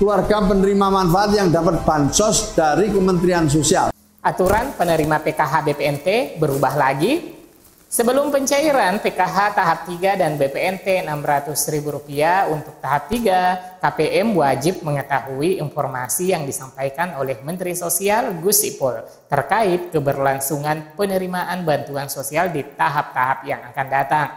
keluarga penerima manfaat yang dapat bansos dari Kementerian Sosial. Aturan penerima PKH BPNT berubah lagi. Sebelum pencairan PKH tahap 3 dan BPNT Rp600.000 untuk tahap 3, KPM wajib mengetahui informasi yang disampaikan oleh Menteri Sosial Gus Ipul terkait keberlangsungan penerimaan bantuan sosial di tahap-tahap yang akan datang.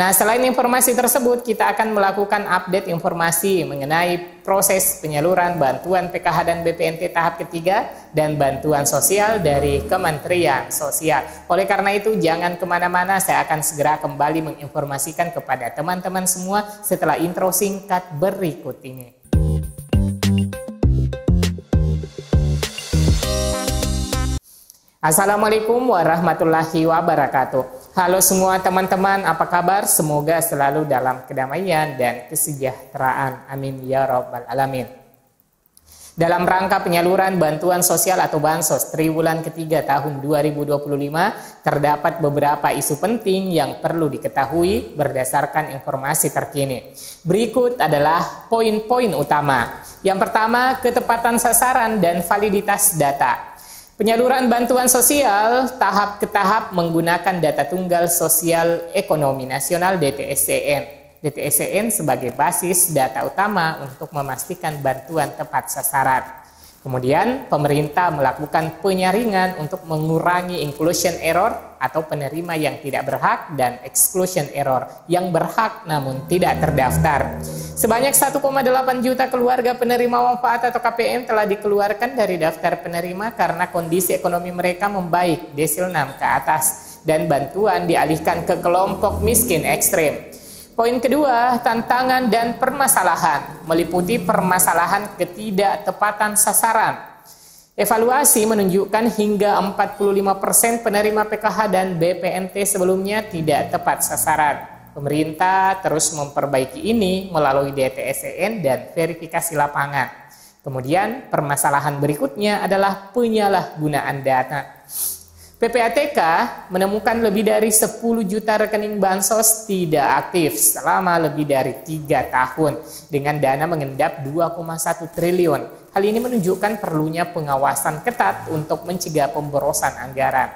Nah, selain informasi tersebut, kita akan melakukan update informasi mengenai proses penyaluran bantuan PKH dan BPNT tahap ketiga dan bantuan sosial dari Kementerian Sosial. Oleh karena itu, jangan kemana-mana, saya akan segera kembali menginformasikan kepada teman-teman semua setelah intro singkat berikut ini. Assalamualaikum warahmatullahi wabarakatuh. Halo semua teman-teman, apa kabar? Semoga selalu dalam kedamaian dan kesejahteraan. Amin ya rabbal alamin. Dalam rangka penyaluran bantuan sosial atau bansos triwulan ketiga tahun 2025, terdapat beberapa isu penting yang perlu diketahui berdasarkan informasi terkini. Berikut adalah poin-poin utama. Yang pertama, ketepatan sasaran dan validitas data. Penyaluran bantuan sosial tahap ke tahap menggunakan data tunggal sosial ekonomi nasional DTSCN. DTSCN sebagai basis data utama untuk memastikan bantuan tepat sasaran. Kemudian pemerintah melakukan penyaringan untuk mengurangi inclusion error atau penerima yang tidak berhak dan exclusion error yang berhak namun tidak terdaftar. Sebanyak 1,8 juta keluarga penerima manfaat atau KPM telah dikeluarkan dari daftar penerima karena kondisi ekonomi mereka membaik desil 6 ke atas dan bantuan dialihkan ke kelompok miskin ekstrim. Poin kedua, tantangan dan permasalahan, meliputi permasalahan ketidaktepatan sasaran. Evaluasi menunjukkan hingga 45% penerima PKH dan BPNT sebelumnya tidak tepat sasaran. Pemerintah terus memperbaiki ini melalui DTSCN dan verifikasi lapangan. Kemudian permasalahan berikutnya adalah penyalahgunaan data. PPATK menemukan lebih dari 10 juta rekening bansos tidak aktif selama lebih dari 3 tahun dengan dana mengendap 2,1 triliun. Hal ini menunjukkan perlunya pengawasan ketat untuk mencegah pemborosan anggaran.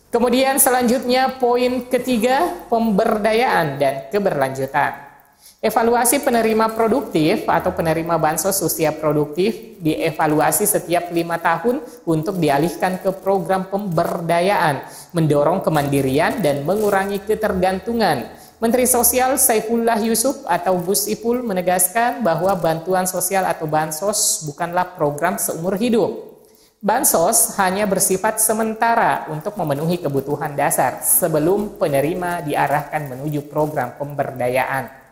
Kemudian selanjutnya poin ketiga, pemberdayaan dan keberlanjutan. Evaluasi penerima produktif atau penerima bansos usia produktif dievaluasi setiap 5 tahun untuk dialihkan ke program pemberdayaan, mendorong kemandirian dan mengurangi ketergantungan. Menteri Sosial Saifullah Yusuf atau Gus Ipul menegaskan bahwa bantuan sosial atau bansos bukanlah program seumur hidup. Bansos hanya bersifat sementara untuk memenuhi kebutuhan dasar sebelum penerima diarahkan menuju program pemberdayaan.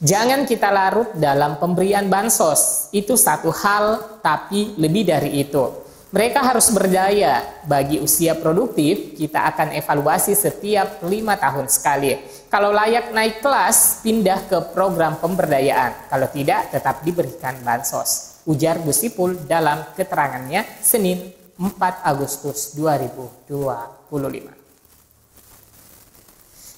Jangan kita larut dalam pemberian bansos, itu satu hal, tapi lebih dari itu. Mereka harus berdaya. Bagi usia produktif, kita akan evaluasi setiap 5 tahun sekali. Kalau layak naik kelas, pindah ke program pemberdayaan. Kalau tidak, tetap diberikan bansos. Ujar Gus Ipul dalam keterangannya Senin 4 Agustus 2025.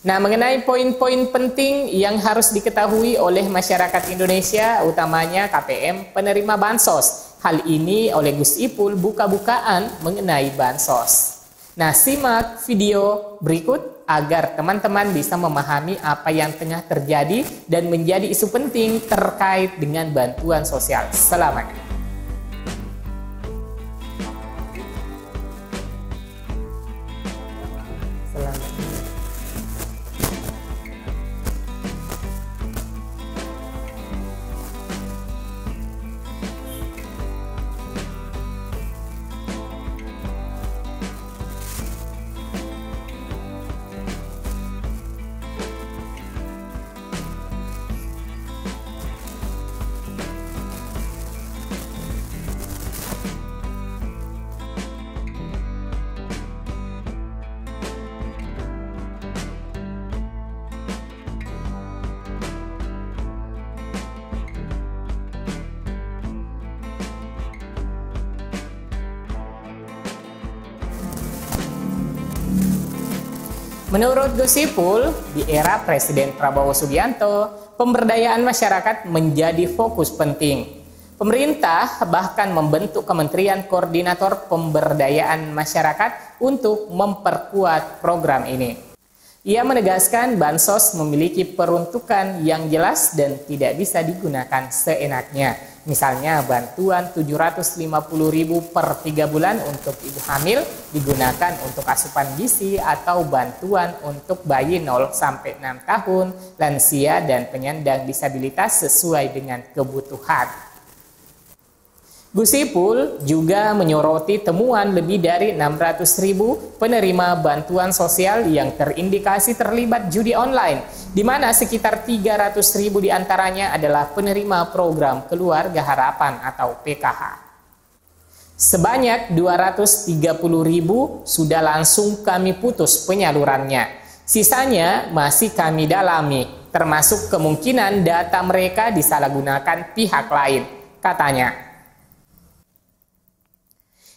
Nah, mengenai poin-poin penting yang harus diketahui oleh masyarakat Indonesia, utamanya KPM penerima bansos. Hal ini oleh Gus Ipul buka-bukaan mengenai bansos. Nah, simak video berikut agar teman-teman bisa memahami apa yang tengah terjadi dan menjadi isu penting terkait dengan bantuan sosial selamanya. Menurut Gus Ipul, di era Presiden Prabowo Subianto, pemberdayaan masyarakat menjadi fokus penting. Pemerintah bahkan membentuk Kementerian Koordinator Pemberdayaan Masyarakat untuk memperkuat program ini. Ia menegaskan bansos memiliki peruntukan yang jelas dan tidak bisa digunakan seenaknya. Misalnya bantuan 750.000 per 3 bulan untuk ibu hamil digunakan untuk asupan gizi, atau bantuan untuk bayi 0 sampai 6 tahun, lansia dan penyandang disabilitas sesuai dengan kebutuhan. Gus Ipul juga menyoroti temuan lebih dari 600.000 penerima bantuan sosial yang terindikasi terlibat judi online, di mana sekitar 300.000 diantaranya adalah penerima program Keluarga Harapan atau PKH. Sebanyak 230.000 sudah langsung kami putus penyalurannya. Sisanya masih kami dalami, termasuk kemungkinan data mereka disalahgunakan pihak lain, katanya.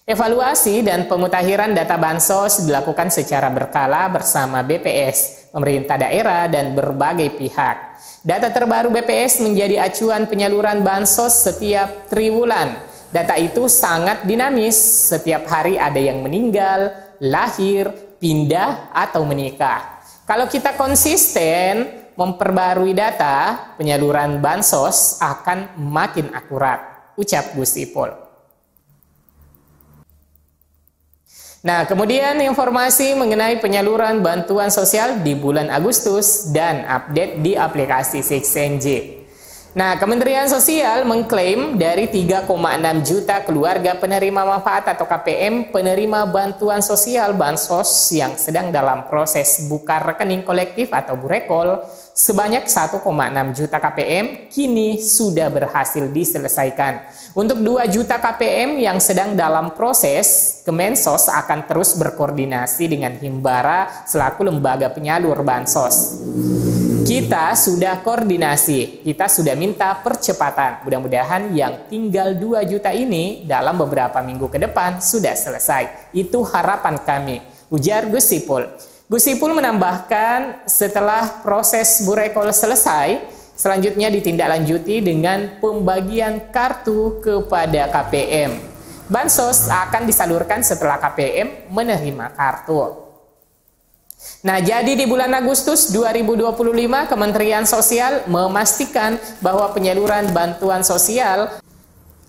Evaluasi dan pemutahiran data bansos dilakukan secara berkala bersama BPS, pemerintah daerah, dan berbagai pihak. Data terbaru BPS menjadi acuan penyaluran bansos setiap triwulan. Data itu sangat dinamis, setiap hari ada yang meninggal, lahir, pindah, atau menikah. Kalau kita konsisten memperbarui data, penyaluran bansos akan makin akurat, ucap Gus Ipul. Nah, kemudian informasi mengenai penyaluran bantuan sosial di bulan Agustus dan update di aplikasi 6NJ. Nah, Kementerian Sosial mengklaim dari 3,6 juta keluarga penerima manfaat atau KPM penerima bantuan sosial bansos yang sedang dalam proses buka rekening kolektif atau burekol, sebanyak 1,6 juta KPM kini sudah berhasil diselesaikan. Untuk 2 juta KPM yang sedang dalam proses, Kemensos akan terus berkoordinasi dengan Himbara selaku lembaga penyalur bansos. Kita sudah koordinasi, kita sudah minta percepatan. Mudah-mudahan yang tinggal 2 juta ini dalam beberapa minggu ke depan sudah selesai. Itu harapan kami, ujar Gus Ipul. Gus Ipul menambahkan setelah proses burekol selesai, selanjutnya ditindaklanjuti dengan pembagian kartu kepada KPM. Bansos akan disalurkan setelah KPM menerima kartu. Nah, jadi di bulan Agustus 2025, Kementerian Sosial memastikan bahwa penyaluran bantuan sosial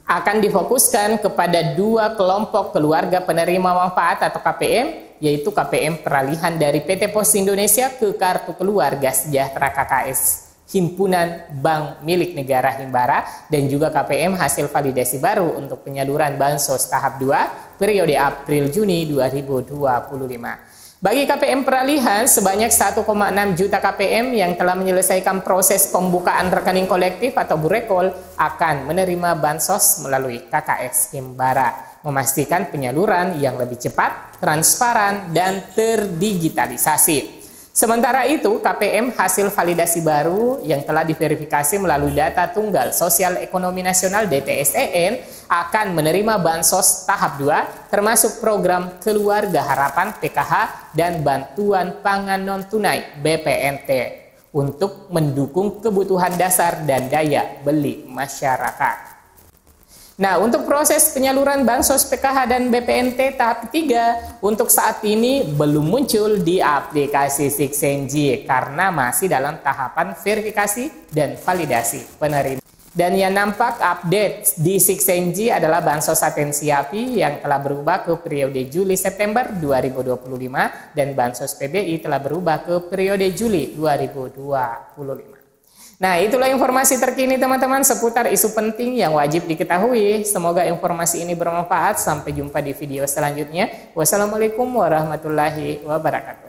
akan difokuskan kepada 2 kelompok keluarga penerima manfaat atau KPM, yaitu KPM peralihan dari PT Pos Indonesia ke Kartu Keluarga Sejahtera KKS Himpunan Bank Milik Negara Himbara, dan juga KPM hasil validasi baru untuk penyaluran bansos tahap 2 periode April-Juni 2025. Bagi KPM peralihan, sebanyak 1,6 juta KPM yang telah menyelesaikan proses pembukaan rekening kolektif atau burekol akan menerima bansos melalui KKS Himbara, memastikan penyaluran yang lebih cepat, transparan, dan terdigitalisasi. Sementara itu, KPM hasil validasi baru yang telah diverifikasi melalui data Tunggal Sosial Ekonomi Nasional DTSEN akan menerima bansos tahap 2, termasuk program Keluarga Harapan PKH dan Bantuan Pangan Non-Tunai BPNT untuk mendukung kebutuhan dasar dan daya beli masyarakat. Nah, untuk proses penyaluran bansos PKH dan BPNT tahap ketiga untuk saat ini belum muncul di aplikasi 6NJ karena masih dalam tahapan verifikasi dan validasi penerima. Dan yang nampak update di 6NJ adalah bansos atensi API yang telah berubah ke periode Juli-September 2025 dan bansos PBI telah berubah ke periode Juli 2025. Nah, itulah informasi terkini teman-teman seputar isu penting yang wajib diketahui. Semoga informasi ini bermanfaat. Sampai jumpa di video selanjutnya. Wassalamualaikum warahmatullahi wabarakatuh.